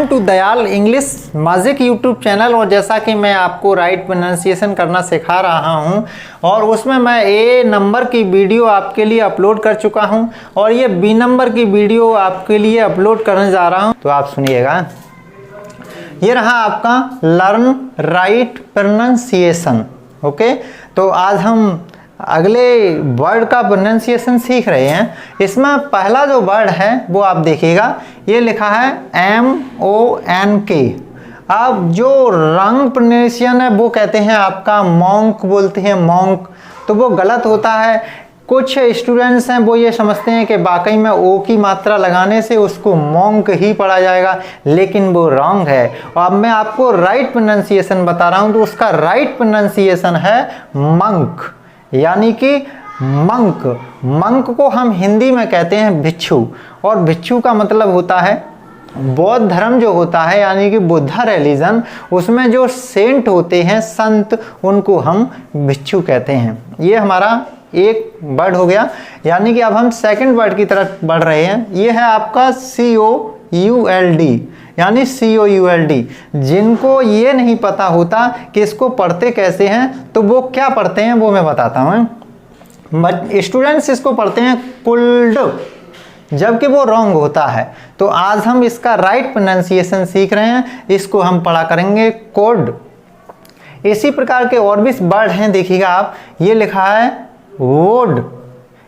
Welcome to Dayal English magic YouTube channel. और जैसा कि मैं आपको राइट प्रोनाउंसिएशन करना सिखा रहा हूं और उसमें मैं ए नंबर की वीडियो आपके लिए अपलोड कर चुका हूं और ये बी नंबर की वीडियो आपके लिए अपलोड करने जा रहा हूं, तो आप सुनिएगा। ये रहा आपका लर्न राइट प्रोनाउंसिएशन। ओके, तो आज हम अगले वर्ड का प्रोनाउंसिएशन सीख रहे हैं। इसमें पहला जो वर्ड है वो आप देखिएगा, ये लिखा है MONK। अब जो रंग प्रोनाउंसिएशन है वो कहते हैं आपका मॉन्क, बोलते हैं मॉन्क, तो वो गलत होता है। कुछ स्टूडेंट्स हैं वो ये समझते हैं कि वाकई में ओ की मात्रा लगाने से उसको मॉन्क ही पढ़ा जाएगा, लेकिन वो रॉन्ग है। और अब मैं आपको राइट प्रोनाउंसिएशन बता रहा हूँ, तो उसका राइट प्रोनाउंसिएशन है मंक, यानी कि मंक। मंक को हम हिंदी में कहते हैं भिक्षु, और भिक्षु का मतलब होता है बौद्ध धर्म जो होता है, यानी कि बुद्धा रिलीजन, उसमें जो सेंट होते हैं, संत, उनको हम भिक्षु कहते हैं। ये हमारा एक वर्ड हो गया, यानी कि अब हम सेकंड वर्ड की तरफ बढ़ रहे हैं। ये है आपका COULD, यानी COULD। जिनको ये नहीं पता होता कि इसको पढ़ते कैसे हैं, तो वो क्या पढ़ते हैं वो मैं बताता हूँ। स्टूडेंट्स इसको पढ़ते हैं कुल्ड, जबकि वो रॉन्ग होता है। तो आज हम इसका राइट प्रोनाउंसिएशन सीख रहे हैं, इसको हम पढ़ा करेंगे कोड। इसी प्रकार के और भी वर्ड हैं, देखिएगा आप, ये लिखा है वुड।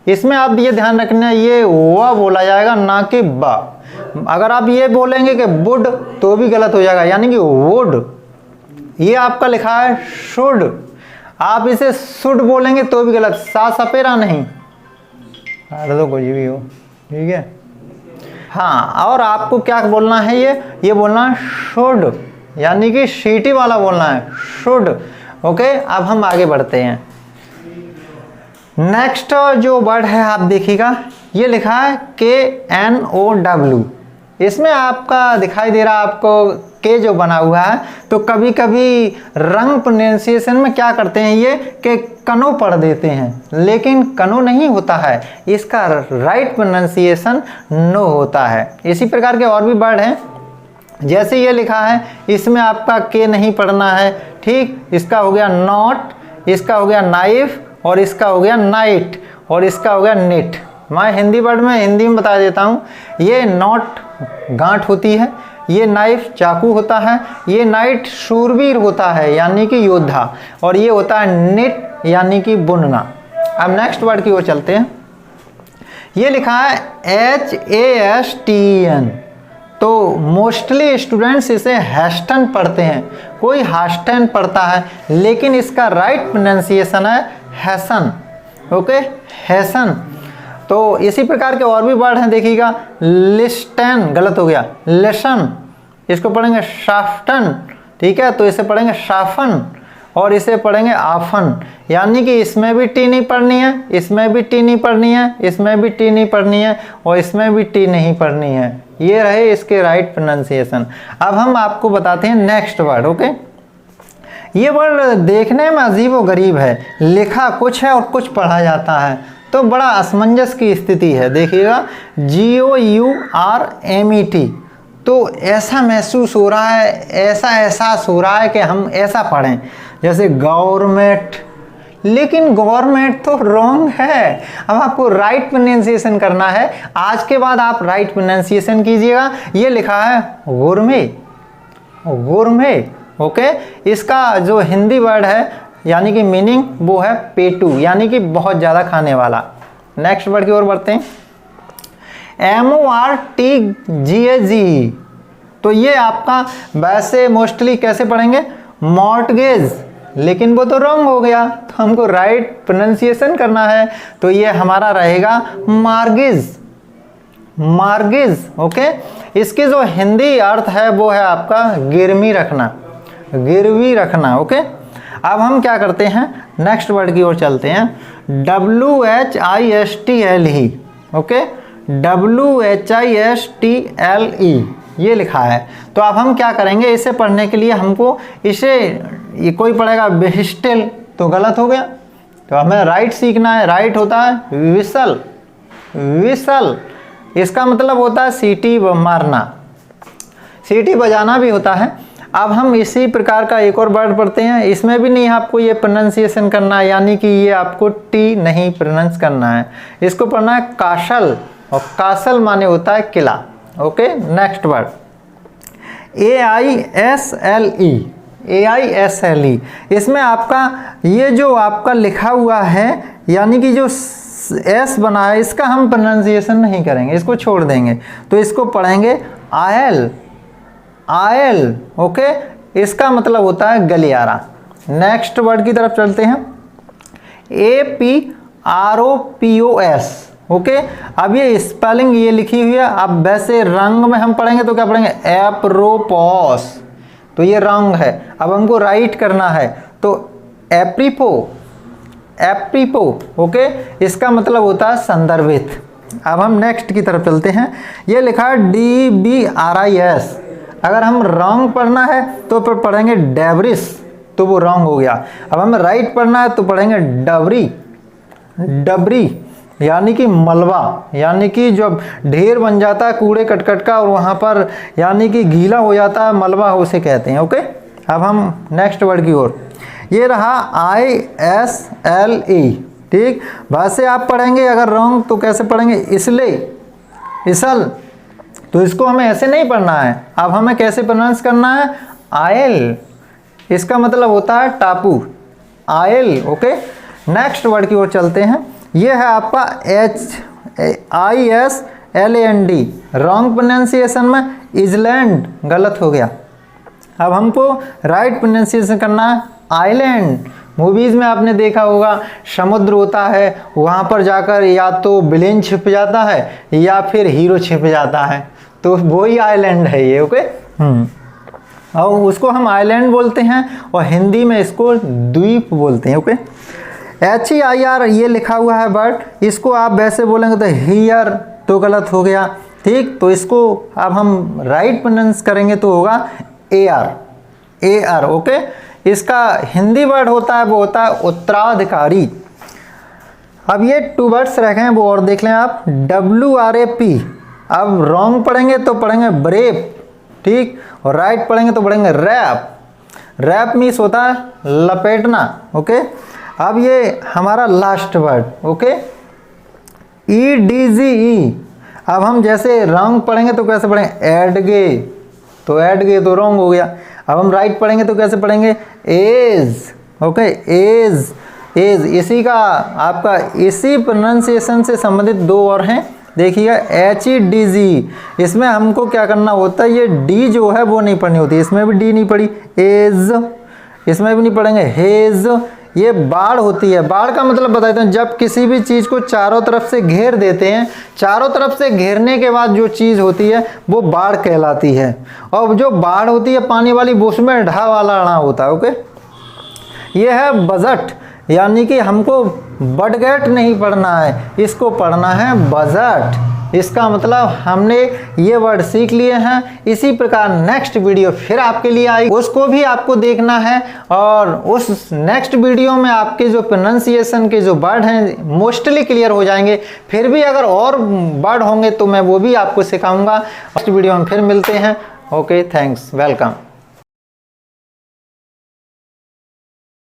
इसमें आप ये ध्यान रखना, ये वा बोला जाएगा, ना कि बा। अगर आप ये बोलेंगे कि वुड तो भी गलत हो जाएगा, यानी कि वुड। ये आपका लिखा है शुड, आप इसे शुड बोलेंगे तो भी गलत, सा सपेरा नहीं, तो कोई भी हो, ठीक है। हाँ, और आपको क्या बोलना है, ये बोलना है शुड, यानी कि सीटी वाला बोलना है, शुड। ओके, अब हम आगे बढ़ते हैं। नेक्स्ट जो वर्ड है आप देखिएगा, ये लिखा है KNOW। इसमें आपका दिखाई दे रहा आपको के जो बना हुआ है, तो कभी कभी रंग प्रोनाउंसिएशन में क्या करते हैं ये कि कनो पढ़ देते हैं, लेकिन कनो नहीं होता है, इसका राइट प्रोनाउंसिएशन नो होता है। इसी प्रकार के और भी वर्ड हैं, जैसे ये लिखा है, इसमें आपका के नहीं पढ़ना है, ठीक। इसका हो गया नॉट, इसका हो गया नाइफ, और इसका हो गया नाइट, और इसका हो गया नेट। मैं हिंदी वर्ड में हिंदी में बता देता हूँ। ये नॉट गांठ होती है, ये नाइफ चाकू होता है, ये नाइट शूरवीर होता है, यानी कि योद्धा, और ये होता है नेट, यानी कि बुनना। अब नेक्स्ट वर्ड की ओर चलते हैं। ये लिखा है HASTEN, तो मोस्टली स्टूडेंट्स इसे हैस्टन पढ़ते हैं, कोई हास्टन पढ़ता है, लेकिन इसका राइट प्रोनाउंसिएशन है हैसन। Okay, Hesson. तो इसी प्रकार के और भी वर्ड हैं, देखिएगा। लिस्टन गलत हो गया, लेसन, इसको पढ़ेंगे शाफ्टन, ठीक है, तो इसे पढ़ेंगे शाफन, और इसे पढ़ेंगे आफन, यानी कि इसमें भी टी नहीं पढ़नी है, इसमें भी टी नहीं पढ़नी है, इसमें भी टी नहीं पढ़नी है, और इसमें भी टी नहीं पढ़नी है। ये रहे इसके राइट प्रोनाउंसिएशन। अब हम आपको बताते हैं नेक्स्ट वर्ड। ओके, ये वर्ड देखने में अजीब व गरीब है, लिखा कुछ है और कुछ पढ़ा जाता है, तो बड़ा असमंजस की स्थिति है। देखिएगा, GOURMET, तो ऐसा महसूस हो रहा है, ऐसा एहसास हो रहा है कि हम ऐसा पढ़ें जैसे गवर्नमेंट, लेकिन गवर्नमेंट तो रॉन्ग है। अब आपको राइट प्रोनाउंसिएशन करना है, आज के बाद आप राइट प्रोनाउंसिएशन कीजिएगा। ये लिखा है गुरमे, गुरमे। ओके, इसका जो हिंदी वर्ड है, यानी कि मीनिंग, वो है पेटू, यानी कि बहुत ज़्यादा खाने वाला। नेक्स्ट वर्ड की ओर बढ़ते हैं। MORTGAGE, तो ये आपका वैसे मोस्टली कैसे पढ़ेंगे, मॉर्टगेज, लेकिन वो तो रॉन्ग हो गया, तो हमको राइट प्रोनाउंसिएशन करना है, तो ये हमारा रहेगा मार्गेज, मार्गेज। ओके, इसकी जो हिंदी अर्थ है वो है आपका गिरवी रखना, गिरवी रखना। ओके, अब हम क्या करते हैं, नेक्स्ट वर्ड की ओर चलते हैं। WHISTLE, ओके, WHISTLE, ये लिखा है। तो अब हम क्या करेंगे, इसे पढ़ने के लिए हमको इसे, ये कोई पढ़ेगा विस्टल, तो गलत हो गया, तो हमें राइट सीखना है। राइट होता है विसल, विसल, इसका मतलब होता है सीटी मारना। सीटी बजाना भी होता है। अब हम इसी प्रकार का एक और वर्ड पढ़ते हैं, इसमें भी नहीं आपको ये प्रोनाउंसिएशन करना है, यानी कि ये आपको टी नहीं प्रोनाउंस करना है, इसको पढ़ना है कासल, और कासल माने होता है किला। Okay, next word AISLE, AISLE। इसमें आपका ये जो आपका लिखा हुआ है, यानी कि जो एस बना है, इसका हम प्रोनाउंसिएशन नहीं करेंगे, इसको छोड़ देंगे, तो इसको पढ़ेंगे आयल, आयल। ओके, इसका मतलब होता है गलियारा। नेक्स्ट वर्ड की तरफ चलते हैं, APROPOS। ओके, अब ये स्पेलिंग ये लिखी हुई है, अब वैसे रंग में हम पढ़ेंगे तो क्या पढ़ेंगे, एप्रोपोस, तो ये रंग है। अब हमको राइट करना है तो एप्रीपो, एप्रीपो। ओके, इसका मतलब होता है संदर्भित। अब हम नेक्स्ट की तरफ चलते हैं, ये लिखा है DBRIS। अगर हम रॉन्ग पढ़ना है तो फिर पढ़ेंगे डेब्रिस, तो वो रॉन्ग हो गया। अब हमें राइट पढ़ना है तो पढ़ेंगे डबरी, डबरी यानी कि मलबा, यानी कि जब ढेर बन जाता है कूड़े कटकट का और वहाँ पर यानी कि गीला हो जाता है मलबा, उसे कहते हैं। ओके, अब हम नेक्स्ट वर्ड की ओर, ये रहा ISLE। ठीक, वैसे आप पढ़ेंगे अगर रॉन्ग तो कैसे पढ़ेंगे, इसले, इसल, तो इसको हमें ऐसे नहीं पढ़ना है। अब हमें कैसे प्रोनाउंस करना है, आयल, इसका मतलब होता है टापू, आयल। ओके, नेक्स्ट वर्ड की ओर चलते हैं, ये है आपका ISLAND। रॉन्ग प्रोनाउंसिएशन में इजलैंड गलत हो गया। अब हमको राइट प्रोनाउंसिएशन करना है आइलैंड। मूवीज़ में आपने देखा होगा, समुद्र होता है, वहाँ पर जाकर या तो विलेन छिप जाता है या फिर हीरो छिप जाता है, तो वही आइलैंड है ये। ओके, और उसको हम आइलैंड बोलते हैं और हिंदी में इसको द्वीप बोलते हैं। ओके, HEIR ये लिखा हुआ है वर्ड, इसको आप वैसे बोलेंगे तो हियर, तो गलत हो गया। ठीक, तो इसको अब हम राइट प्रोनाउंस करेंगे तो होगा AR, AR। ओके, इसका हिंदी वर्ड होता है वो होता है उत्तराधिकारी। अब ये 2 वर्ड्स रखे हैं वो और देख लें आप, WRAP। अब रॉन्ग पढ़ेंगे तो पढ़ेंगे ब्रेप, ठीक, और राइट पढ़ेंगे तो पढ़ेंगे रैप। रैप मीन्स होता है लपेटना। ओके, अब ये हमारा लास्ट वर्ड, ओके, EDGE। अब हम जैसे रॉन्ग पढ़ेंगे तो कैसे पढ़ेंगे, एडगे, तो एडगे तो रॉन्ग हो गया। अब हम राइट पढ़ेंगे तो कैसे पढ़ेंगे, एज। Okay, as, as. इसी का आपका इसी प्रोनाउंसिएशन से संबंधित 2 और हैं, देखिएगा HEDG। इसमें हमको क्या करना होता है, ये डी जो है वो नहीं पढ़नी होती, इसमें भी डी नहीं पढ़ी, एज, इसमें भी नहीं पढ़ेंगे हेज। ये बाढ़ होती है, बाढ़ का मतलब बता देता हूँ, जब किसी भी चीज़ को चारों तरफ से घेर देते हैं, चारों तरफ से घेरने के बाद जो चीज़ होती है वो बाढ़ कहलाती है। और जो बाढ़ होती है पानी वाली, वो उसमें ढा वाला अड़ा होता है। ओके, ये है बजट, यानी कि हमको बडगेट नहीं पढ़ना है, इसको पढ़ना है बजट। इसका मतलब हमने ये वर्ड सीख लिए हैं। इसी प्रकार नेक्स्ट वीडियो फिर आपके लिए आई, उसको भी आपको देखना है, और उस नेक्स्ट वीडियो में आपके जो प्रोनाउंसिएशन के जो वर्ड हैं मोस्टली क्लियर हो जाएंगे। फिर भी अगर और वर्ड होंगे तो मैं वो भी आपको सिखाऊंगा। नेक्स्ट वीडियो में फिर मिलते हैं। Okay, thanks, welcome.